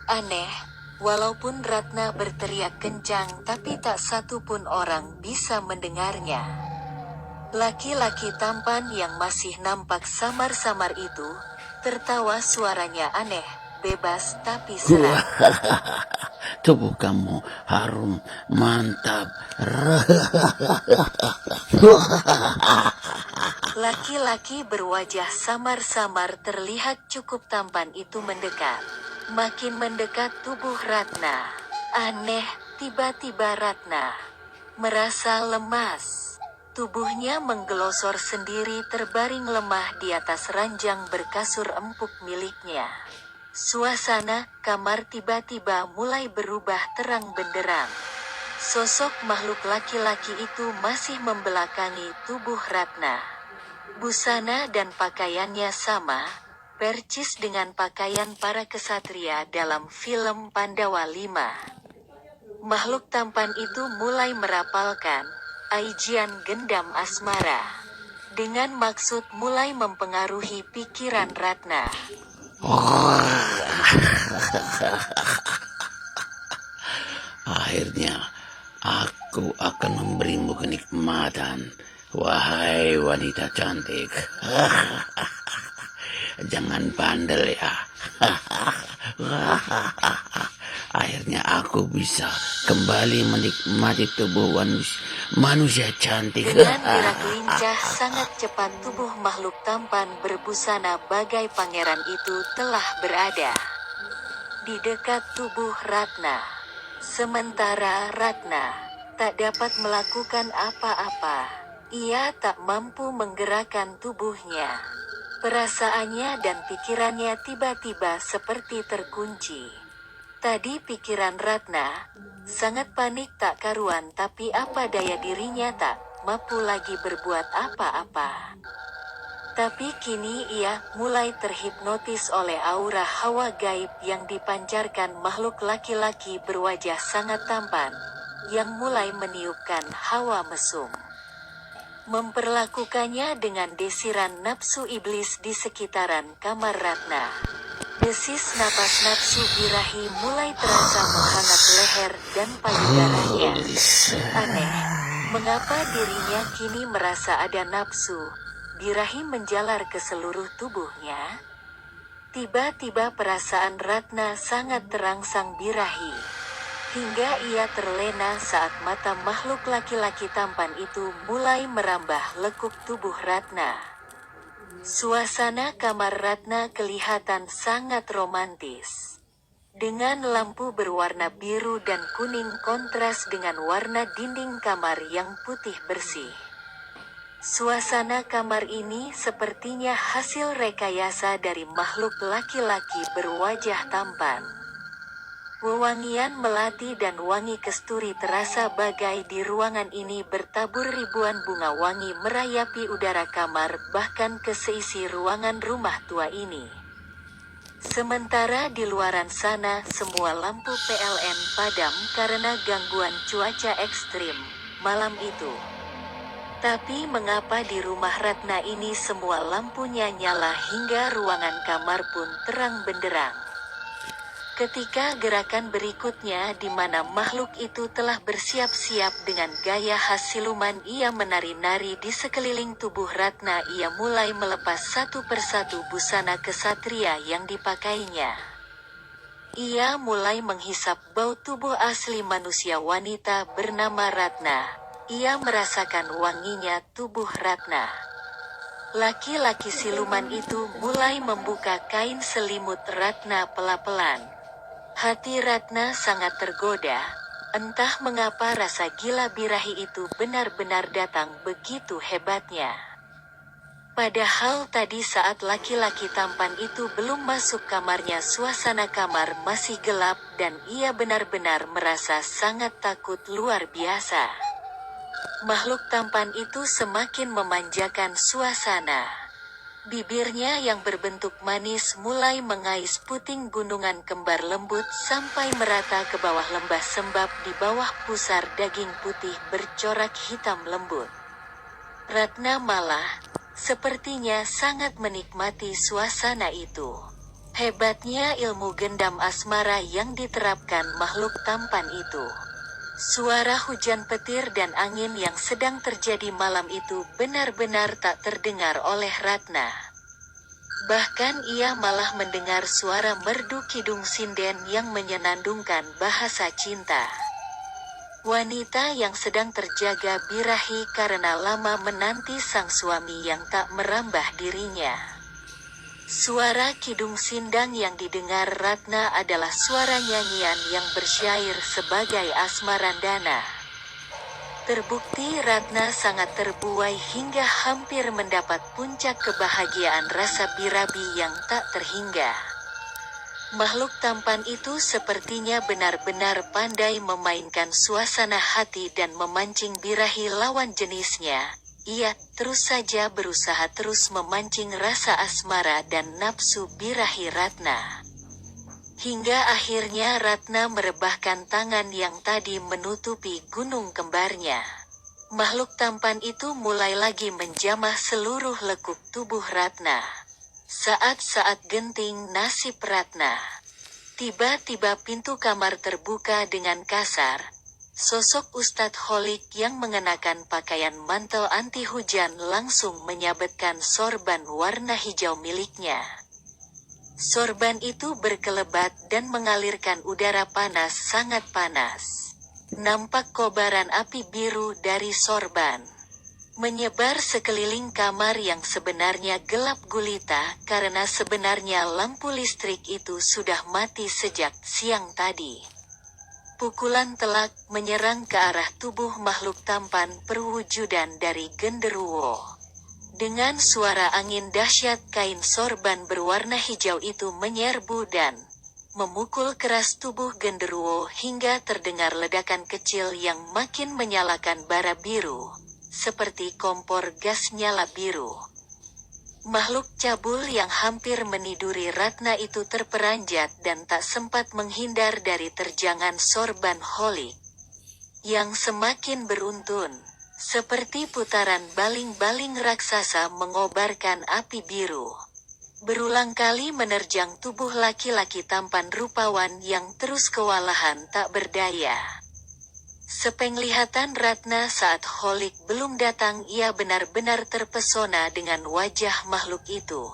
Aneh, walaupun Ratna berteriak kencang tapi tak satu pun orang bisa mendengarnya. Laki-laki tampan yang masih nampak samar-samar itu, tertawa suaranya aneh, bebas tapi serak. Tubuh kamu harum, mantap. Laki-laki berwajah samar-samar terlihat cukup tampan itu mendekat. Makin mendekat tubuh Ratna. Aneh, tiba-tiba Ratna merasa lemas. Tubuhnya menggelosor sendiri terbaring lemah di atas ranjang berkasur empuk miliknya. Suasana kamar tiba-tiba mulai berubah terang benderang. Sosok makhluk laki-laki itu masih membelakangi tubuh Ratna. Busana dan pakaiannya sama, percis dengan pakaian para kesatria dalam film Pandawa 5. Makhluk tampan itu mulai merapalkan ajian gendam asmara, dengan maksud mulai mempengaruhi pikiran Ratna. Akhirnya, aku akan memberimu kenikmatan, wahai wanita cantik. Jangan bandel ya. Akhirnya aku bisa kembali menikmati tubuh manusia cantik. Dengan gerak lincah sangat cepat tubuh makhluk tampan berbusana bagai pangeran itu telah berada di dekat tubuh Ratna. Sementara Ratna tak dapat melakukan apa-apa. Ia tak mampu menggerakkan tubuhnya. Perasaannya dan pikirannya tiba-tiba seperti terkunci. Tadi pikiran Ratna sangat panik tak karuan, tapi apa daya dirinya tak mampu lagi berbuat apa-apa. Tapi kini ia mulai terhipnotis oleh aura hawa gaib yang dipancarkan makhluk laki-laki berwajah sangat tampan, yang mulai meniupkan hawa mesum. Memperlakukannya dengan desiran nafsu iblis di sekitaran kamar Ratna. Desis napas nafsu birahi mulai terasa menghangat leher dan payudaranya. Aneh, mengapa dirinya kini merasa ada nafsu birahi menjalar ke seluruh tubuhnya? Tiba-tiba perasaan Ratna sangat terangsang birahi. Hingga ia terlena saat mata makhluk laki-laki tampan itu mulai merambah lekuk tubuh Ratna. Suasana kamar Ratna kelihatan sangat romantis. Dengan lampu berwarna biru dan kuning kontras dengan warna dinding kamar yang putih bersih. Suasana kamar ini sepertinya hasil rekayasa dari makhluk laki-laki berwajah tampan. Wewangian melati dan wangi kesturi terasa bagai di ruangan ini bertabur ribuan bunga wangi merayapi udara kamar bahkan ke seisi ruangan rumah tua ini. Sementara di luaran sana semua lampu PLN padam karena gangguan cuaca ekstrim malam itu. Tapi mengapa di rumah Ratna ini semua lampunya nyala hingga ruangan kamar pun terang benderang? Ketika gerakan berikutnya di mana makhluk itu telah bersiap-siap dengan gaya khas siluman ia menari-nari di sekeliling tubuh Ratna, ia mulai melepas satu persatu busana kesatria yang dipakainya. Ia mulai menghisap bau tubuh asli manusia wanita bernama Ratna. Ia merasakan wanginya tubuh Ratna. Laki-laki siluman itu mulai membuka kain selimut Ratna pelan-pelan. Hati Ratna sangat tergoda, entah mengapa rasa gila birahi itu benar-benar datang begitu hebatnya. Padahal tadi saat laki-laki tampan itu belum masuk kamarnya suasana kamar masih gelap dan ia benar-benar merasa sangat takut luar biasa. Makhluk tampan itu semakin memanjakan suasana. Bibirnya yang berbentuk manis mulai mengais puting gunungan kembar lembut sampai merata ke bawah lembah sembab di bawah pusar daging putih bercorak hitam lembut. Ratna malah sepertinya sangat menikmati suasana itu. Hebatnya ilmu gendam asmara yang diterapkan makhluk tampan itu. Suara hujan petir dan angin yang sedang terjadi malam itu benar-benar tak terdengar oleh Ratna. Bahkan ia malah mendengar suara merdu kidung sinden yang menyenandungkan bahasa cinta. Wanita yang sedang terjaga birahi karena lama menanti sang suami yang tak merambah dirinya. Suara kidung sindang yang didengar Ratna adalah suara nyanyian yang bersyair sebagai asmarandana. Terbukti Ratna sangat terbuai hingga hampir mendapat puncak kebahagiaan rasa birabi yang tak terhingga. Makhluk tampan itu sepertinya benar-benar pandai memainkan suasana hati dan memancing birahi lawan jenisnya. Ia terus saja berusaha terus memancing rasa asmara dan nafsu birahi Ratna. Hingga akhirnya Ratna merebahkan tangan yang tadi menutupi gunung kembarnya. Makhluk tampan itu mulai lagi menjamah seluruh lekuk tubuh Ratna. Saat-saat genting nasib Ratna. Tiba-tiba pintu kamar terbuka dengan kasar. Sosok Ustadz Holik yang mengenakan pakaian mantel anti hujan langsung menyabetkan sorban warna hijau miliknya. Sorban itu berkelebat dan mengalirkan udara panas sangat panas. Nampak kobaran api biru dari sorban menyebar sekeliling kamar yang sebenarnya gelap gulita karena sebenarnya lampu listrik itu sudah mati sejak siang tadi. Pukulan telak menyerang ke arah tubuh makhluk tampan perwujudan dari genderuwo. Dengan suara angin dahsyat kain sorban berwarna hijau itu menyerbu dan memukul keras tubuh genderuwo hingga terdengar ledakan kecil yang makin menyalakan bara biru. Seperti kompor gas nyala biru. Makhluk cabul yang hampir meniduri Ratna itu terperanjat dan tak sempat menghindar dari terjangan sorban Holik. Yang semakin beruntun, seperti putaran baling-baling raksasa mengobarkan api biru. Berulang kali menerjang tubuh laki-laki tampan rupawan yang terus kewalahan tak berdaya. Sepenglihatan Ratna saat Holik belum datang ia benar-benar terpesona dengan wajah makhluk itu.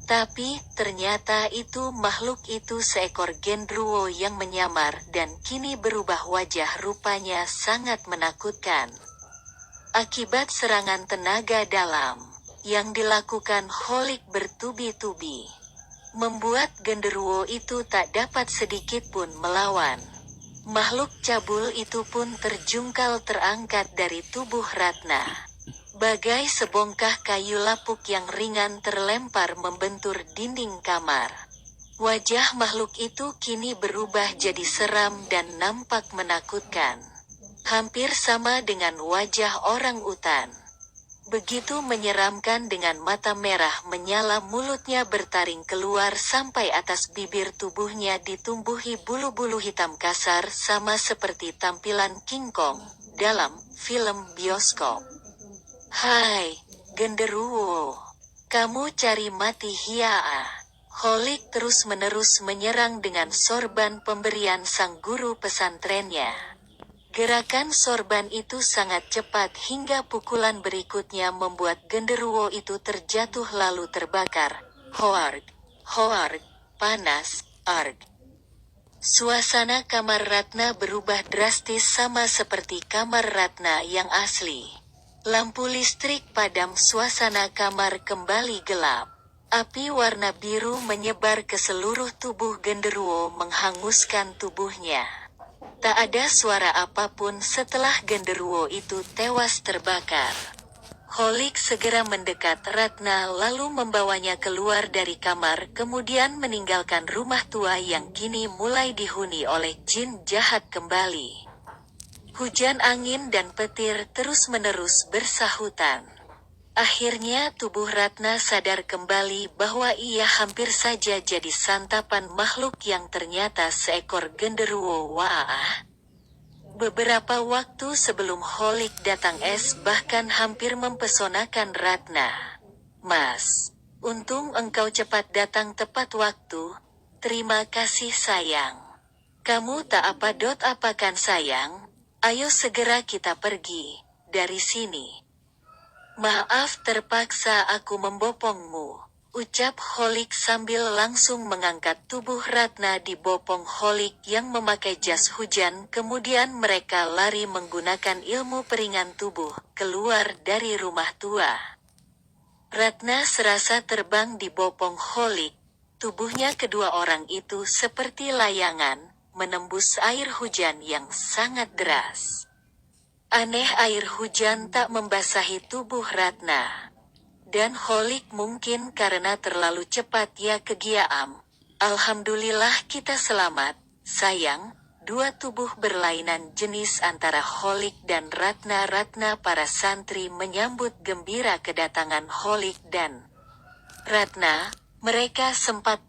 Tapi ternyata makhluk itu seekor genderuwo yang menyamar dan kini berubah wajah rupanya sangat menakutkan. Akibat serangan tenaga dalam yang dilakukan Holik bertubi-tubi, membuat genderuwo itu tak dapat sedikit pun melawan. Makhluk cabul itu pun terjungkal terangkat dari tubuh Ratna. Bagai sebongkah kayu lapuk yang ringan terlempar membentur dinding kamar. Wajah makhluk itu kini berubah jadi seram dan nampak menakutkan. Hampir sama dengan wajah orang utan. Begitu menyeramkan dengan mata merah menyala mulutnya bertaring keluar sampai atas bibir tubuhnya ditumbuhi bulu-bulu hitam kasar sama seperti tampilan King Kong dalam film bioskop. Hai, genderuwo, kamu cari mati hiaa. Holik terus-menerus menyerang dengan sorban pemberian sang guru pesantrennya. Gerakan sorban itu sangat cepat hingga pukulan berikutnya membuat genderuwo itu terjatuh lalu terbakar. Hoarg, hoarg, panas, arg. Suasana kamar Ratna berubah drastis sama seperti kamar Ratna yang asli. Lampu listrik padam, suasana kamar kembali gelap. Api warna biru menyebar ke seluruh tubuh genderuwo menghanguskan tubuhnya. Tak ada suara apapun setelah genderuwo itu tewas terbakar. Holik segera mendekat Ratna lalu membawanya keluar dari kamar kemudian meninggalkan rumah tua yang kini mulai dihuni oleh jin jahat kembali. Hujan angin dan petir terus-menerus bersahutan. Akhirnya tubuh Ratna sadar kembali bahwa ia hampir saja jadi santapan makhluk yang ternyata seekor genderuwo waah. Beberapa waktu sebelum Holik datang bahkan hampir mempesonakan Ratna. Mas, Untung engkau cepat datang tepat waktu. Terima kasih sayang. Kamu tak apakan sayang? Ayo segera kita pergi dari sini. Maaf terpaksa aku membopongmu, ucap Holik sambil langsung mengangkat tubuh Ratna di bopong Holik yang memakai jas hujan. Kemudian mereka lari menggunakan ilmu peringan tubuh keluar dari rumah tua. Ratna serasa terbang di bopong Holik. Tubuhnya kedua orang itu seperti layangan, menembus air hujan yang sangat deras. Aneh, air hujan tak membasahi tubuh Ratna. Dan Holik mungkin karena terlalu cepat ia kegiam. Alhamdulillah kita selamat, sayang. Dua tubuh berlainan jenis antara Holik dan Ratna. Para santri menyambut gembira kedatangan Holik dan Ratna. Mereka sempat